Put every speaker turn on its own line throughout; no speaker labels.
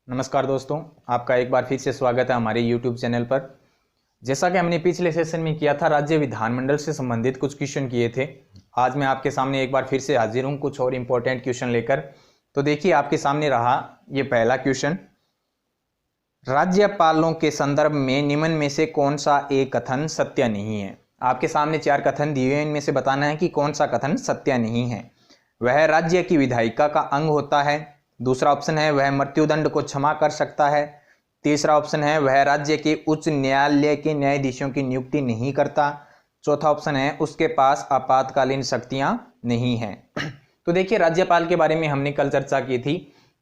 नमस्कार दोस्तों, आपका एक बार फिर से स्वागत है हमारे YouTube चैनल पर। जैसा कि हमने पिछले सेशन में किया था, राज्य विधानमंडल से संबंधित कुछ क्वेश्चन किए थे। आज मैं आपके सामने एक बार फिर से हाजिर हूं कुछ और इम्पोर्टेंट क्वेश्चन लेकर। तो देखिए, आपके सामने रहा ये पहला क्वेश्चन। राज्यपालों के संदर्भ में निम्न में से कौन सा एक कथन सत्य नहीं है। आपके सामने 4 कथन दिए हैं, इनमें से बताना है कि कौन सा कथन सत्य नहीं है। वह राज्य की विधायिका का अंग होता है। दूसरा ऑप्शन है वह मृत्युदंड को क्षमा कर सकता है। तीसरा ऑप्शन है वह राज्य के उच्च न्यायालय के न्यायाधीशों की नियुक्ति नहीं करता। चौथा ऑप्शन है उसके पास आपातकालीन शक्तियां नहीं हैं। तो देखिए, राज्यपाल के बारे में हमने कल चर्चा की थी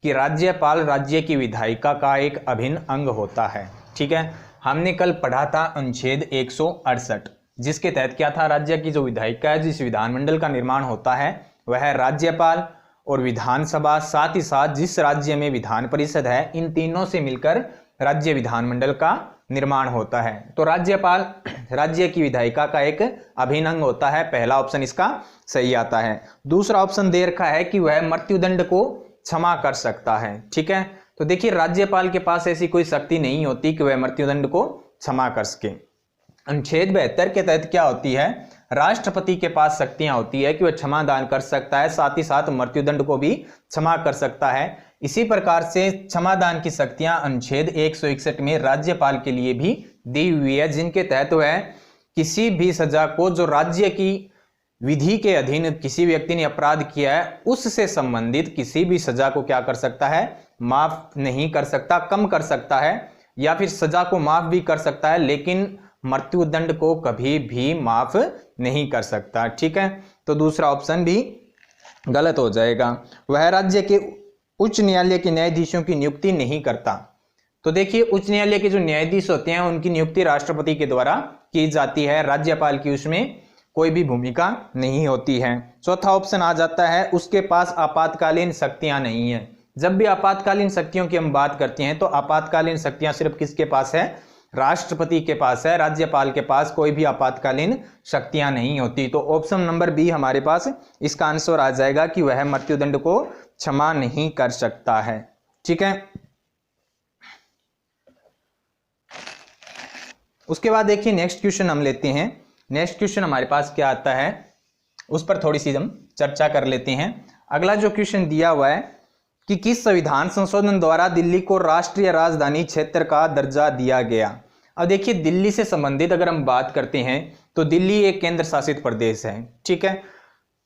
कि राज्यपाल राज्य की विधायिका का एक अभिन्न अंग होता है। ठीक है, हमने कल पढ़ा था अनुच्छेद 168, जिसके तहत क्या था, राज्य की जो विधायिका है, जिस विधानमंडल का निर्माण होता है, वह राज्यपाल और विधानसभा, साथ ही साथ जिस राज्य में विधान परिषद है, इन तीनों से मिलकर राज्य विधानमंडल का निर्माण होता है। तो राज्यपाल राज्य की विधायिका का एक अभिन्न अंग होता है। पहला ऑप्शन इसका सही आता है। दूसरा ऑप्शन दे रखा है कि वह मृत्युदंड को क्षमा कर सकता है। ठीक है, तो देखिए, राज्यपाल के पास ऐसी कोई शक्ति नहीं होती कि वह मृत्युदंड को क्षमा कर सके। अनुच्छेद 72 के तहत क्या होती है, राष्ट्रपति के पास शक्तियां होती है कि वह क्षमा दान कर सकता है, साथ ही साथ मृत्युदंड को भी क्षमा कर सकता है। इसी प्रकार से क्षमा दान की शक्तियां अनुच्छेद 161 में राज्यपाल के लिए भी दी हुई है, जिनके तहत वह किसी भी सजा को जो राज्य की विधि के अधीन किसी व्यक्ति ने अपराध किया है, उससे संबंधित किसी भी सजा को क्या कर सकता है, माफ नहीं कर सकता, कम कर सकता है, या फिर सजा को माफ भी कर सकता है, लेकिन मृत्युदंड को कभी भी माफ नहीं कर सकता। ठीक है, तो दूसरा ऑप्शन भी गलत हो जाएगा। वह राज्य के उच्च न्यायालय के न्यायाधीशों की नियुक्ति नहीं करता। तो देखिए, उच्च न्यायालय के जो न्यायाधीश होते हैं, उनकी नियुक्ति राष्ट्रपति के द्वारा की जाती है। राज्यपाल की उसमें कोई भी भूमिका नहीं होती है। चौथा ऑप्शन आ जाता है उसके पास आपातकालीन शक्तियां नहीं है। जब भी आपातकालीन शक्तियों की हम बात करते हैं, तो आपातकालीन शक्तियां सिर्फ किसके पास है, राष्ट्रपति के पास है। राज्यपाल के पास कोई भी आपातकालीन शक्तियां नहीं होती। तो ऑप्शन नंबर बी हमारे पास इसका आंसर आ जाएगा कि वह मृत्युदंड को क्षमा नहीं कर सकता है। ठीक है, उसके बाद देखिए नेक्स्ट क्वेश्चन हम लेते हैं। नेक्स्ट क्वेश्चन हमारे पास क्या आता है, उस पर थोड़ी सी हम चर्चा कर लेते हैं। अगला जो क्वेश्चन दिया हुआ है कि किस संविधान संशोधन द्वारा दिल्ली को राष्ट्रीय राजधानी क्षेत्र का दर्जा दिया गया। अब देखिए, दिल्ली से संबंधित अगर हम बात करते हैं तो दिल्ली एक केंद्र शासित प्रदेश है। ठीक है,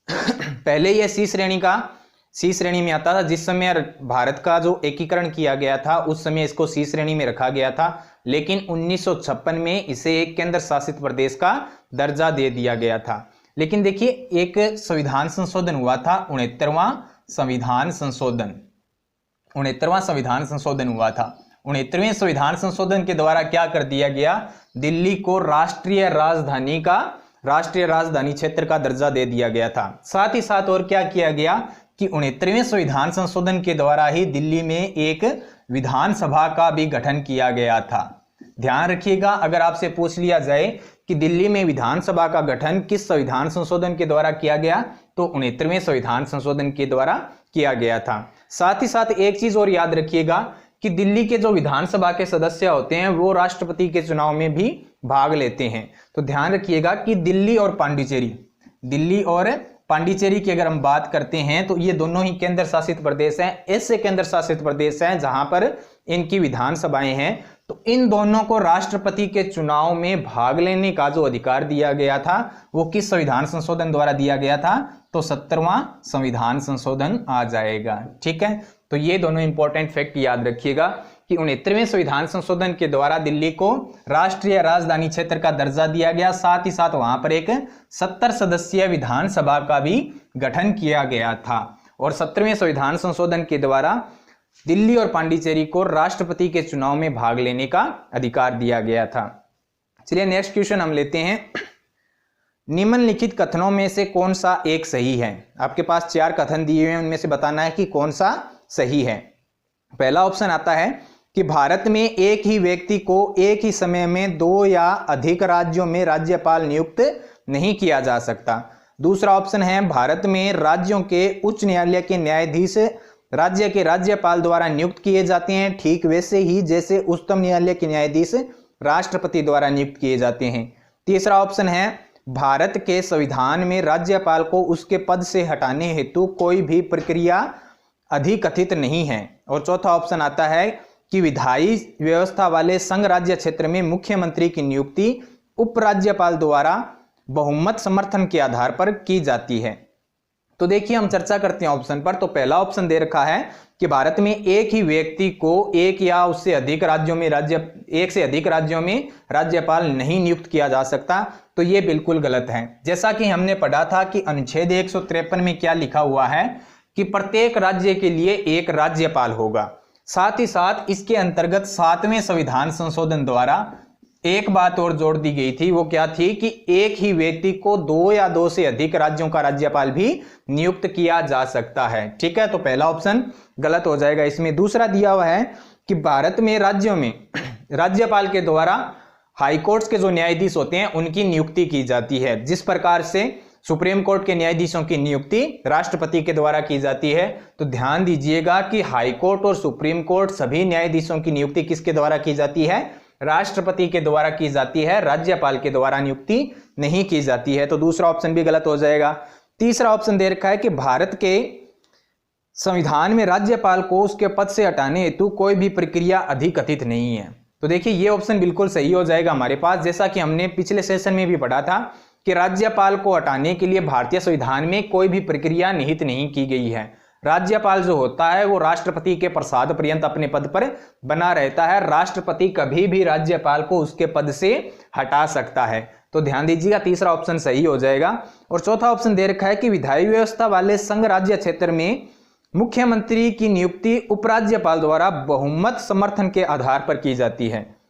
पहले यह सी श्रेणी में आता था। जिस समय भारत का जो एकीकरण किया गया था, उस समय इसको सी श्रेणी में रखा गया था, लेकिन 1956 में इसे एक केंद्र शासित प्रदेश का दर्जा दे दिया गया था। लेकिन देखिए, एक संविधान संशोधन हुआ था, 69वां संविधान संशोधन। 69वां संविधान संशोधन हुआ था। 69वें संविधान संशोधन के द्वारा क्या कर दिया गया, दिल्ली को राष्ट्रीय राजधानी क्षेत्र का दर्जा दे दिया गया था। साथ ही साथ और क्या किया गया कि 69वें संविधान संशोधन के द्वारा ही दिल्ली में एक विधानसभा का भी गठन किया गया था। ध्यान रखिएगा, अगर आपसे पूछ लिया जाए कि दिल्ली में विधानसभा का गठन किस संविधान संशोधन के द्वारा किया गया, तो 69वें संविधान संशोधन के द्वारा किया गया था। साथ ही साथ एक चीज और याद रखिएगा कि दिल्ली के जो विधानसभा के सदस्य होते हैं, वो राष्ट्रपति के चुनाव में भी भाग लेते हैं। तो ध्यान रखिएगा कि दिल्ली और पांडिचेरी की अगर हम बात करते हैं, तो ये दोनों ही केंद्र शासित प्रदेश हैं। ऐसे केंद्र शासित प्रदेश हैं जहां पर इनकी विधानसभाएं हैं। तो इन दोनों को राष्ट्रपति के चुनाव में भाग लेने का जो अधिकार दिया गया था, वो किस संविधान संशोधन द्वारा दिया गया था, तो 70वां संविधान संशोधन आ जाएगा। ठीक है, तो ये दोनों इंपॉर्टेंट फैक्ट याद रखिएगा कि 69वें संविधान संशोधन के द्वारा दिल्ली को राष्ट्रीय राजधानी क्षेत्र का दर्जा दिया गया। साथ ही साथ वहां पर एक 70 सदस्यीय विधानसभा का भी गठन किया गया था, और 70वें संविधान संशोधन के द्वारा दिल्ली और पांडिचेरी को राष्ट्रपति के चुनाव में भाग लेने का अधिकार दिया गया था। चलिए नेक्स्ट क्वेश्चन हम लेते हैं। निम्नलिखित कथनों में से कौन सा एक सही है। आपके पास 4 कथन दिए हुए हैं, उनमें से बताना है कि कौन सा सही है। पहला ऑप्शन आता है कि भारत में एक ही व्यक्ति को एक ही समय में 2 या अधिक राज्यों में राज्यपाल नियुक्त नहीं किया जा सकता। दूसरा ऑप्शन है भारत में राज्यों के उच्च न्यायालय के न्यायाधीश राज्य के राज्यपाल द्वारा नियुक्त किए जाते हैं, ठीक वैसे ही जैसे उच्चतम न्यायालय के न्यायाधीश राष्ट्रपति द्वारा नियुक्त किए जाते हैं। तीसरा ऑप्शन है भारत के संविधान में राज्यपाल को उसके पद से हटाने हेतु कोई भी प्रक्रिया अधिकथित नहीं है। और चौथा ऑप्शन आता है कि विधायी व्यवस्था वाले संघ राज्य क्षेत्र में मुख्यमंत्री की नियुक्ति उपराज्यपाल द्वारा बहुमत समर्थन के आधार पर की जाती है। तो देखिए हम चर्चा करते हैं ऑप्शन पर। तो पहला ऑप्शन दे रखा है कि भारत में एक ही व्यक्ति को एक या उससे अधिक राज्यों में राज्यपाल नहीं नियुक्त किया जा सकता। तो ये बिल्कुल गलत है। जैसा कि हमने पढ़ा था कि अनुच्छेद 153 में क्या लिखा हुआ है कि प्रत्येक राज्य के लिए एक राज्यपाल होगा। साथ ही साथ इसके अंतर्गत 7वें संविधान संशोधन द्वारा एक बात और जोड़ दी गई थी, वो क्या थी कि एक ही व्यक्ति को 2 या 2 से अधिक राज्यों का राज्यपाल भी नियुक्त किया जा सकता है। ठीक है, तो पहला ऑप्शन गलत हो जाएगा इसमें। दूसरा दिया हुआ है कि भारत में राज्यों में राज्यपाल के द्वारा हाईकोर्ट्स के जो न्यायाधीश होते हैं उनकी नियुक्ति की जाती है। जिस प्रकार से सुप्रीम कोर्ट के न्यायाधीशों की नियुक्ति राष्ट्रपति के द्वारा की जाती है, तो ध्यान दीजिएगा कि हाईकोर्ट और सुप्रीम कोर्ट सभी न्यायाधीशों की नियुक्ति किसके द्वारा की जाती है? राष्ट्रपति के द्वारा की जाती है, राज्यपाल के द्वारा नियुक्ति नहीं की जाती है। तो दूसरा ऑप्शन भी गलत हो जाएगा। तीसरा ऑप्शन दे रखा है कि भारत के संविधान में राज्यपाल को उसके पद से हटाने हेतु कोई भी प्रक्रिया अधिकथित नहीं है। तो देखिए ये ऑप्शन बिल्कुल सही हो जाएगा हमारे पास। जैसा कि हमने पिछले सेशन में भी पढ़ा था कि राज्यपाल को हटाने के लिए भारतीय संविधान में कोई भी प्रक्रिया निहित नहीं की गई है। राज्यपाल जो होता है वो राष्ट्रपति के प्रसाद पर्यंत अपने पद पर बना रहता है। राष्ट्रपति कभी भी राज्यपाल को उसके पद से हटा सकता है। तो ध्यान दीजिएगा तीसरा ऑप्शन सही हो जाएगा। और चौथा ऑप्शन दे रखा है कि विधायी व्यवस्था वाले संघ राज्य क्षेत्र में मुख्यमंत्री की नियुक्ति उपराज्यपाल द्वारा बहुमत समर्थन के आधार पर की जाती है।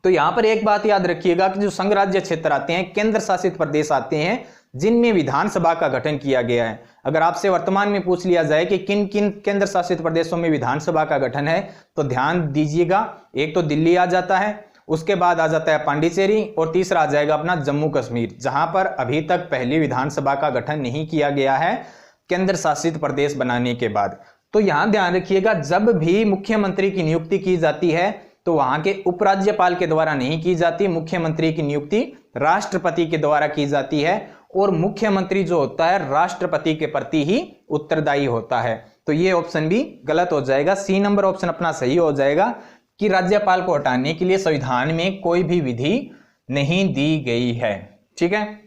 तो यहां पर एक बात याद रखिएगा कि जो संघ राज्य क्षेत्र आते हैं, केंद्र शासित प्रदेश आते हैं, जिनमें विधानसभा का गठन किया गया है। अगर आपसे वर्तमान में पूछ लिया जाए कि किन किन केंद्र शासित प्रदेशों में विधानसभा का गठन है, तो ध्यान दीजिएगा एक तो दिल्ली आ जाता है, उसके बाद आ जाता है पांडिचेरी, और तीसरा आ जाएगा अपना जम्मू कश्मीर, जहां पर अभी तक पहली विधानसभा का गठन नहीं किया गया है केंद्र शासित प्रदेश बनाने के बाद। तो यहां ध्यान रखिएगा जब भी मुख्यमंत्री की नियुक्ति की जाती है तो वहां के उपराज्यपाल के द्वारा नहीं की जाती, मुख्यमंत्री की नियुक्ति राष्ट्रपति के द्वारा की जाती है। और मुख्यमंत्री जो होता है राष्ट्रपति के प्रति ही उत्तरदायी होता है। तो ये ऑप्शन भी गलत हो जाएगा। सी नंबर ऑप्शन अपना सही हो जाएगा कि राज्यपाल को हटाने के लिए संविधान में कोई भी विधि नहीं दी गई है। ठीक है,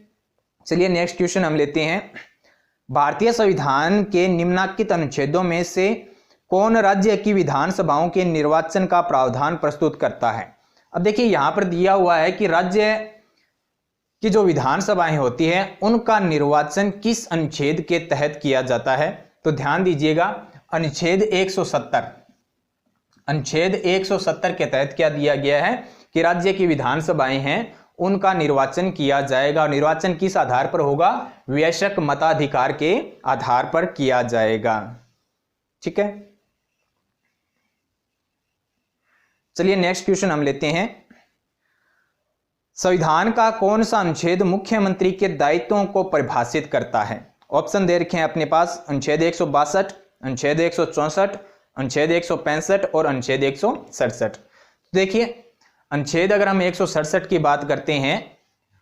चलिए नेक्स्ट क्वेश्चन हम लेते हैं। भारतीय संविधान के निम्नलिखित अनुच्छेदों में से कौन राज्य की विधानसभाओं के निर्वाचन का प्रावधान प्रस्तुत करता है? अब देखिए यहां पर दिया हुआ है कि राज्य की जो विधानसभाएं होती हैं उनका निर्वाचन किस अनुच्छेद के तहत किया जाता है। तो ध्यान दीजिएगा अनुच्छेद 170 के तहत क्या दिया गया है कि राज्य की विधानसभाएं हैं उनका निर्वाचन किया जाएगा। निर्वाचन किस आधार पर होगा? वयस्क मताधिकार के आधार पर किया जाएगा। ठीक है, चलिए नेक्स्ट क्वेश्चन हम लेते हैं। संविधान का कौन सा अनुच्छेद मुख्यमंत्री के दायित्वों को परिभाषित करता है? ऑप्शन दे रखे हैं अपने पास, अनुच्छेद 162, अनुच्छेद 164, अनुच्छेद 165 और अनुच्छेद 167। देखिए अनुच्छेद अगर हम 167 की बात करते हैं,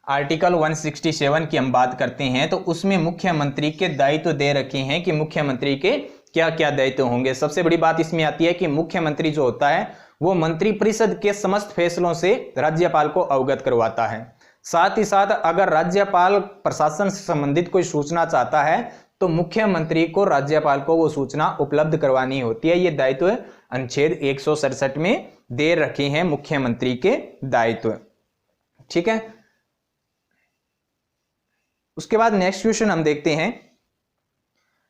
आर्टिकल 167 की हम बात करते हैं, तो उसमें मुख्यमंत्री के दायित्व दे रखे हैं कि मुख्यमंत्री के क्या क्या दायित्व होंगे। सबसे बड़ी बात इसमें आती है कि मुख्यमंत्री जो होता है वो मंत्रिपरिषद के समस्त फैसलों से राज्यपाल को अवगत करवाता है। साथ ही साथ अगर राज्यपाल प्रशासन से संबंधित कोई सूचना चाहता है तो मुख्यमंत्री को राज्यपाल को वो सूचना उपलब्ध करवानी होती है। ये दायित्व अनुच्छेद 167 में दे रखे हैं मुख्यमंत्री के दायित्व। ठीक है, उसके बाद नेक्स्ट क्वेश्चन हम देखते हैं।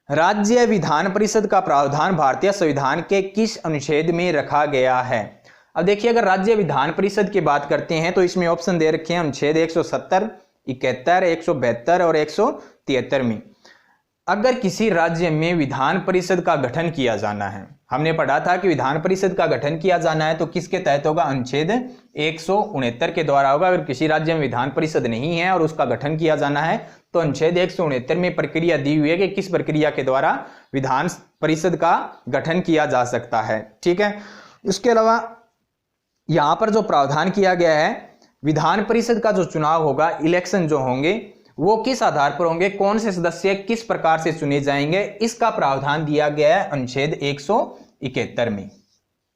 राज्य विधान परिषद का प्रावधान भारतीय संविधान के किस अनुच्छेद में रखा गया है? अब देखिए अगर राज्य विधान परिषद की बात करते हैं तो इसमें ऑप्शन दे रखे हैं अनुच्छेद 170, 71, 172 और 173 में। अगर किसी राज्य में विधान परिषद का गठन किया जाना है, हमने पढ़ा था कि विधान परिषद का गठन किया जाना है तो किसके तहत होगा? अनुच्छेद 169 के द्वारा होगा। अगर किसी राज्य में विधान परिषद नहीं है और उसका गठन किया जाना है तो अनुच्छेद 169 में प्रक्रिया दी हुई है कि किस प्रक्रिया के द्वारा विधान परिषद का गठन किया जा सकता है। ठीक है, उसके अलावा यहां पर जो प्रावधान किया गया है, विधान परिषद का जो चुनाव होगा, इलेक्शन जो होंगे वो किस आधार पर होंगे, कौन से सदस्य किस प्रकार से चुने जाएंगे, इसका प्रावधान दिया गया है अनुच्छेद 171 में।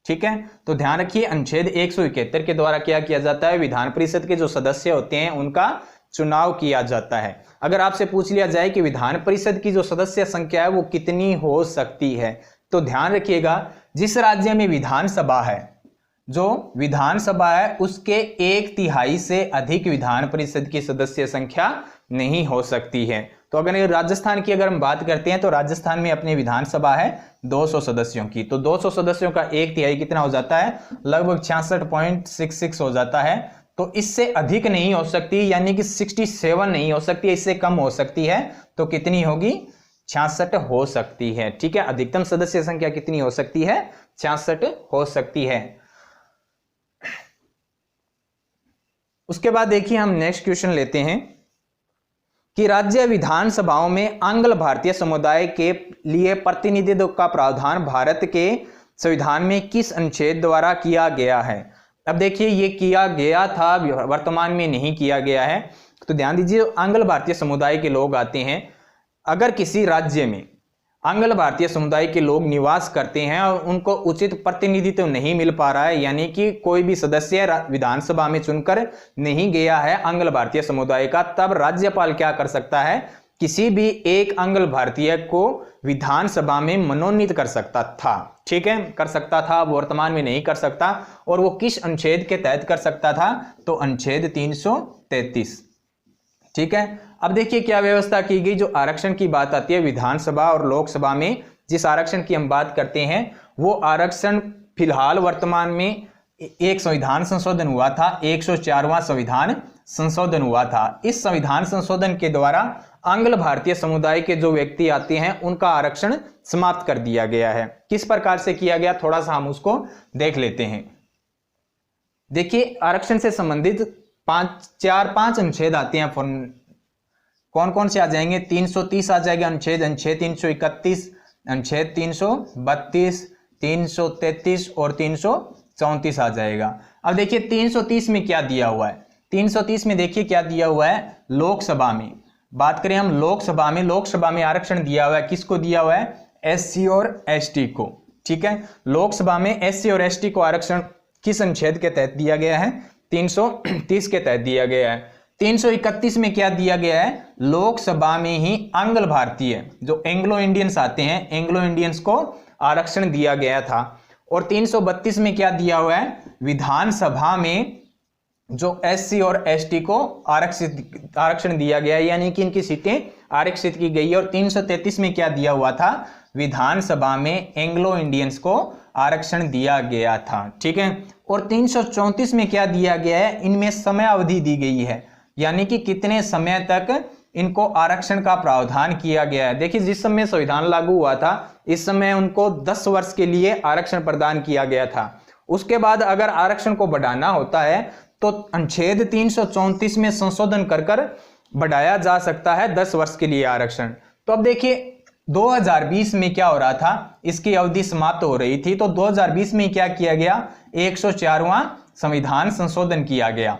ठीक है, तो ध्यान रखिए अनुच्छेद 171 के द्वारा क्या किया जाता है, विधान परिषद के जो सदस्य होते हैं उनका चुनाव किया जाता है। अगर आपसे पूछ लिया जाए कि विधान परिषद की जो सदस्य संख्या है वो कितनी हो सकती है, तो ध्यान रखिएगा जिस राज्य में विधानसभा है, जो विधानसभा है उसके 1/3 से अधिक विधान परिषद की सदस्य संख्या नहीं हो सकती है। तो अगर राजस्थान की अगर हम बात करते हैं तो राजस्थान में अपनी विधानसभा है 200 सदस्यों की, तो 200 सदस्यों का 1/3 कितना हो जाता है, लगभग 66.66 हो जाता है। तो इससे अधिक नहीं हो सकती, यानी कि 67 नहीं हो सकती, इससे कम हो सकती है, तो कितनी होगी, 66 हो सकती है। ठीक है, अधिकतम सदस्य संख्या कितनी हो सकती है, 66 हो सकती है। उसके बाद देखिए हम नेक्स्ट क्वेश्चन लेते हैं कि राज्य विधानसभाओं में आंग्ल भारतीय समुदाय के लिए प्रतिनिधित्व का प्रावधान भारत के संविधान में किस अनुच्छेद द्वारा किया गया है। अब देखिए ये किया गया था, वर्तमान में नहीं किया गया है। तो ध्यान दीजिए, आंग्ल भारतीय समुदाय के लोग आते हैं, अगर किसी राज्य में आंग्ल भारतीय समुदाय के लोग निवास करते हैं और उनको उचित प्रतिनिधित्व नहीं मिल पा रहा है, यानी कि कोई भी सदस्य विधानसभा में चुनकर नहीं गया है आंग्ल भारतीय समुदाय का, तब राज्यपाल क्या कर सकता है, किसी भी एक आंग्ल भारतीय को विधानसभा में मनोनीत कर सकता था। ठीक है, कर सकता था, वर्तमान में नहीं कर सकता। और वो किस अनुच्छेद के तहत कर सकता था, तो अनुच्छेद 333। ठीक है, अब देखिए क्या व्यवस्था की गई, जो आरक्षण की बात आती है विधानसभा और लोकसभा में, जिस आरक्षण की हम बात करते हैं वो आरक्षण फिलहाल वर्तमान में एक संविधान संशोधन हुआ था, 104वां संविधान संशोधन हुआ था। इस संविधान संशोधन के द्वारा आंग्ल भारतीय समुदाय के जो व्यक्ति आते हैं उनका आरक्षण समाप्त कर दिया गया है। किस प्रकार से किया गया, थोड़ा सा हम उसको देख लेते हैं। देखिए आरक्षण से संबंधित 5 अनुच्छेद आते हैं, कौन कौन से आ जाएंगे, 330 आ जाएगा अनुच्छेद, अनुच्छेद 331, अनुच्छेद 332, 333 और 334 आ जाएगा। अब देखिए 330 में क्या दिया हुआ है, 330 में देखिए क्या दिया हुआ है, लोकसभा में बात करें हम, लोकसभा में आरक्षण दिया हुआ है, किसको दिया हुआ है, एससी और एसटी को। ठीक है, लोकसभा में एससी और एसटी को आरक्षण किस अनुच्छेद के तहत दिया गया है, 330 के तहत दिया गया है। 331 में क्या दिया गया है, लोकसभा में ही आंग्ल भारतीय जो एंग्लो इंडियंस आते हैं, एंग्लो इंडियंस को आरक्षण दिया गया था। और 332 में क्या दिया हुआ है, विधानसभा में जो एससी और एसटी को आरक्षण दिया गया है, यानी कि इनकी सीटें आरक्षित की गई है। और 333 में क्या दिया हुआ था, विधानसभा में एंग्लो इंडियंस को आरक्षण दिया गया था। ठीक है, और 334 में क्या दिया गया है, इनमें समय अवधि दी गई है, यानी कि कितने समय तक इनको आरक्षण का प्रावधान किया गया है। देखिए जिस समय संविधान लागू हुआ था इस समय उनको 10 वर्ष के लिए आरक्षण प्रदान किया गया था। उसके बाद अगर आरक्षण को बढ़ाना होता है तो अनुच्छेद 334 में संशोधन कर बढ़ाया जा सकता है 10 वर्ष के लिए आरक्षण। तो अब देखिए 2020 में क्या हो रहा था, इसकी अवधि समाप्त हो रही थी, तो 2020 में क्या किया गया, 104वां संविधान संशोधन किया गया।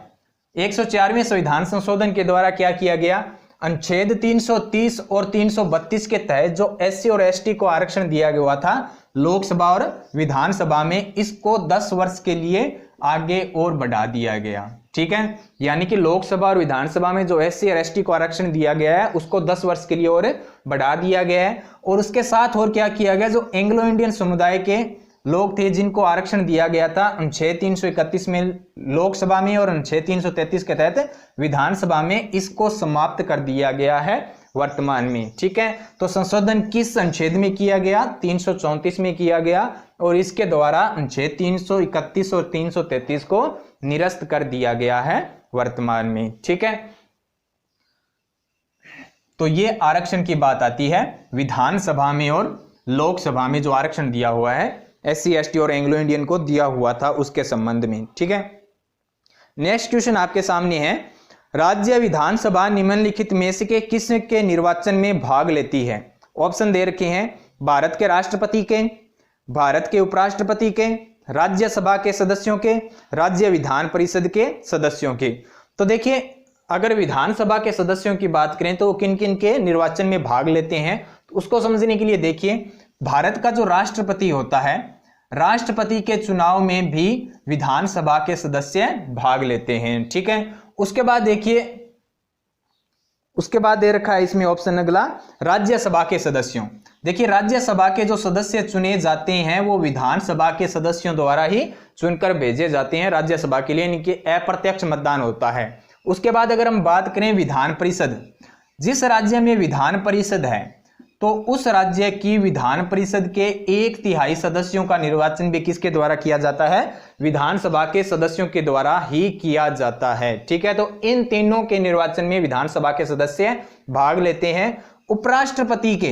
104वें संविधान संशोधन के द्वारा क्या किया गया, अनुच्छेद 330 और 332 के तहत जो एससी और एसटी को आरक्षण दिया गया था लोकसभा और विधानसभा में, इसको 10 वर्ष के लिए आगे और बढ़ा दिया गया। ठीक है, यानी कि लोकसभा और विधानसभा में जो एससी और एसटी को आरक्षण दिया गया है उसको 10 वर्ष के लिए और बढ़ा दिया गया है। और उसके साथ और क्या किया गया, जो एंग्लो इंडियन समुदाय के लोग थे जिनको आरक्षण दिया गया था अनुच्छेद 331 में लोकसभा में और अनुच्छेद 333 के तहत विधानसभा में, इसको समाप्त कर दिया गया है वर्तमान में। ठीक है, तो संशोधन किस अनुच्छेद में किया गया, 334 में किया गया, और इसके द्वारा अनुच्छेद 331 और 333 को निरस्त कर दिया गया है वर्तमान में। ठीक है, तो ये आरक्षण की बात आती है विधानसभा में और लोकसभा में जो आरक्षण दिया हुआ है एससी एसटी और एंग्लो इंडियन को दिया हुआ था उसके संबंध में। ठीक है, नेक्स्ट क्वेश्चन आपके सामने है, राज्य विधानसभा निम्नलिखित में से किस के निर्वाचन में भाग लेती है। ऑप्शन दे रखे हैं भारत के राष्ट्रपति के, भारत के उपराष्ट्रपति के, राज्यसभा के सदस्यों के, राज्य विधान परिषद के सदस्यों के। तो देखिए अगर विधानसभा के सदस्यों की बात करें तो किन किन के निर्वाचन में भाग लेते हैं, तो उसको समझने के लिए देखिए भारत का जो राष्ट्रपति होता है, राष्ट्रपति के चुनाव में भी विधानसभा के सदस्य भाग लेते हैं। ठीक है, उसके बाद देखिए, उसके बाद दे रखा है इसमें ऑप्शन अगला, राज्यसभा के सदस्यों। देखिए राज्यसभा के जो सदस्य चुने जाते हैं वो विधानसभा के सदस्यों द्वारा ही चुनकर भेजे जाते हैं राज्यसभा के लिए, इनके अप्रत्यक्ष मतदान होता है। उसके बाद अगर हम बात करें विधान परिषद, जिस राज्य में विधान परिषद है तो उस राज्य की विधान परिषद के 1/3 सदस्यों का निर्वाचन भी किसके द्वारा किया जाता है, विधानसभा के सदस्यों के द्वारा ही किया जाता है। ठीक है, तो इन तीनों के निर्वाचन में विधानसभा के सदस्य भाग लेते हैं। उपराष्ट्रपति के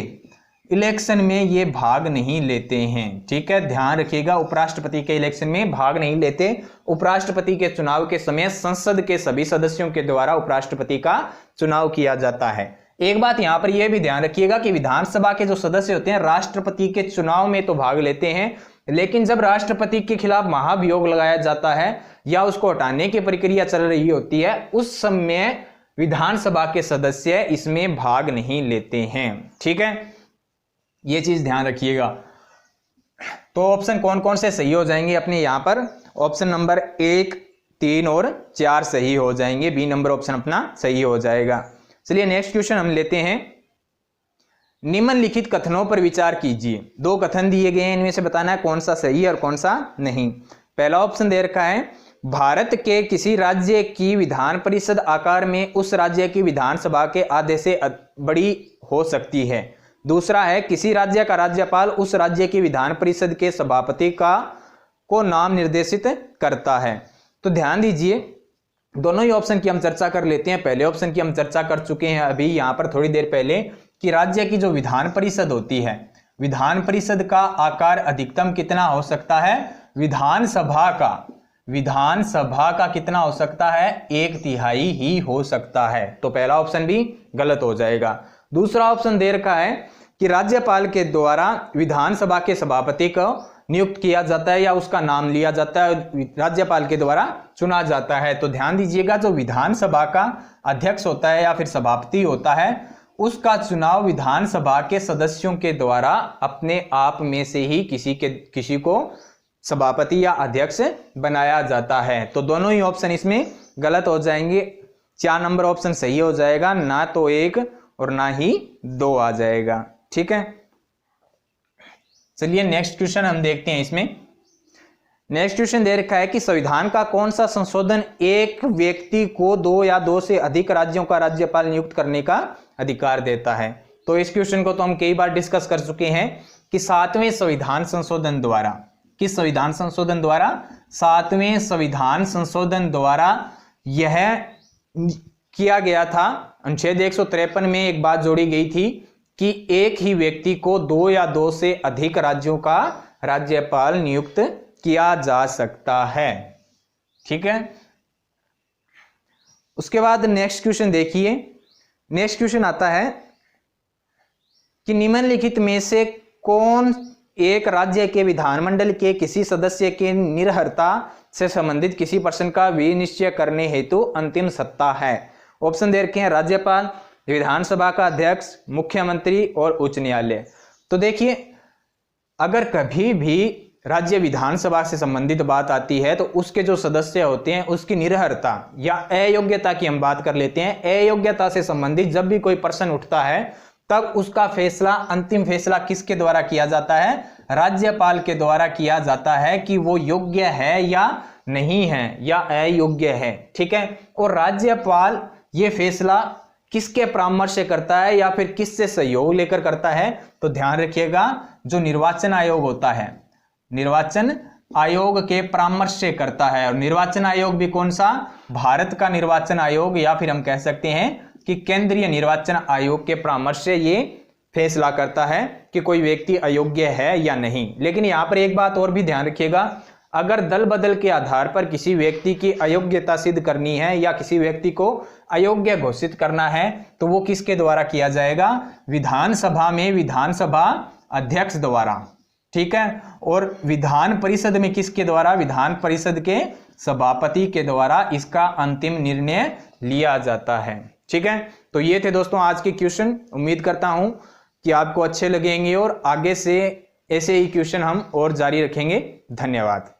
इलेक्शन में ये भाग नहीं लेते हैं। ठीक है, ध्यान रखिएगा, उपराष्ट्रपति के इलेक्शन में भाग नहीं लेते। उपराष्ट्रपति के चुनाव के समय संसद के सभी सदस्यों के द्वारा उपराष्ट्रपति का चुनाव किया जाता है। एक बात यहां पर यह भी ध्यान रखिएगा कि विधानसभा के जो सदस्य होते हैं राष्ट्रपति के चुनाव में तो भाग लेते हैं, लेकिन जब राष्ट्रपति के खिलाफ महाभियोग लगाया जाता है या उसको हटाने की प्रक्रिया चल रही होती है, उस समय विधानसभा के सदस्य इसमें भाग नहीं लेते हैं। ठीक है, ये चीज ध्यान रखिएगा। तो ऑप्शन कौन कौन से सही हो जाएंगे अपने यहां पर, ऑप्शन नंबर 1, 3 और 4 सही हो जाएंगे, बी नंबर ऑप्शन अपना सही हो जाएगा। चलिए नेक्स्ट क्वेश्चन हम लेते हैं। निम्नलिखित कथनों पर विचार कीजिए। 2 कथन दिए गए हैं, इनमें से बताना है कौन सा सही है और कौन सा नहीं। पहला ऑप्शन दे रखा है भारत के किसी राज्य की विधान परिषद आकार में उस राज्य की विधानसभा के आधे से बड़ी हो सकती है। दूसरा है किसी राज्य का राज्यपाल उस राज्य की विधान परिषद के सभापति को नाम निर्देशित करता है। तो ध्यान दीजिए, दोनों ही ऑप्शन की हम चर्चा कर लेते हैं। पहले ऑप्शन की हम चर्चा कर चुके हैं अभी यहां पर थोड़ी देर पहले कि राज्य की जो विधान परिषद होती है, विधान परिषद का आकार अधिकतम कितना हो सकता है, विधानसभा का कितना हो सकता है, 1/3 ही हो सकता है। तो पहला ऑप्शन भी गलत हो जाएगा। दूसरा ऑप्शन दे रखा है कि राज्यपाल के द्वारा विधानसभा के सभापति को नियुक्त किया जाता है या उसका नाम लिया जाता है, राज्यपाल के द्वारा चुना जाता है। तो ध्यान दीजिएगा, जो विधानसभा का अध्यक्ष होता है या फिर सभापति होता है, उसका चुनाव विधानसभा के सदस्यों के द्वारा अपने आप में से ही किसी को सभापति या अध्यक्ष बनाया जाता है। तो दोनों ही ऑप्शन इसमें गलत हो जाएंगे। 4 नंबर ऑप्शन सही हो जाएगा, ना तो 1 और ना ही 2 आ जाएगा। ठीक है, चलिए नेक्स्ट क्वेश्चन हम देखते हैं। इसमें नेक्स्ट क्वेश्चन दे रखा है कि संविधान का कौन सा संशोधन एक व्यक्ति को 2 या 2 से अधिक राज्यों का राज्यपाल नियुक्त करने का अधिकार देता है। तो इस क्वेश्चन को तो हम कई बार डिस्कस कर चुके हैं कि 7वें संविधान संशोधन द्वारा, किस संविधान संशोधन द्वारा, 7वें संविधान संशोधन द्वारा यह किया गया था। अनुच्छेद 153 में एक बात जोड़ी गई थी कि एक ही व्यक्ति को 2 या 2 से अधिक राज्यों का राज्यपाल नियुक्त किया जा सकता है। ठीक है, उसके बाद नेक्स्ट क्वेश्चन देखिए। नेक्स्ट क्वेश्चन आता है कि निम्नलिखित में से कौन एक राज्य के विधानमंडल के किसी सदस्य के निरर्हता से संबंधित किसी प्रश्न का विनिश्चय करने हेतु अंतिम सत्ता है। ऑप्शन दे रखे हैं राज्यपाल, विधानसभा का अध्यक्ष, मुख्यमंत्री और उच्च न्यायालय। तो देखिए, अगर कभी भी राज्य विधानसभा से संबंधित बात आती है तो उसके जो सदस्य होते हैं उसकी निरर्हता या अयोग्यता की हम बात कर लेते हैं। अयोग्यता से संबंधित जब भी कोई प्रश्न उठता है तब उसका फैसला, अंतिम फैसला किसके द्वारा किया जाता है, राज्यपाल के द्वारा किया जाता है कि वो योग्य है या नहीं है या अयोग्य है। ठीक है, और राज्यपाल ये फैसला किसके परामर्श से करता है या फिर किससे सहयोग लेकर करता है। तो ध्यान रखिएगा, जो निर्वाचन आयोग होता है, निर्वाचन आयोग के परामर्श से करता है। और निर्वाचन आयोग भी कौन सा, भारत का निर्वाचन आयोग, या फिर हम कह सकते हैं कि केंद्रीय निर्वाचन आयोग के परामर्श से ये फैसला करता है कि कोई व्यक्ति अयोग्य है या नहीं। लेकिन यहां पर एक बात और भी ध्यान रखिएगा, अगर दल बदल के आधार पर किसी व्यक्ति की अयोग्यता सिद्ध करनी है या किसी व्यक्ति को अयोग्य घोषित करना है तो वो किसके द्वारा किया जाएगा, विधानसभा में विधानसभा अध्यक्ष द्वारा, ठीक है। और विधान परिषद में किसके द्वारा, विधान परिषद के सभापति के द्वारा इसका अंतिम निर्णय लिया जाता है, ठीक है। तो ये थे दोस्तों आज के क्वेश्चन। उम्मीद करता हूं कि आपको अच्छे लगेंगे और आगे से ऐसे ही क्वेश्चन हम और जारी रखेंगे। धन्यवाद।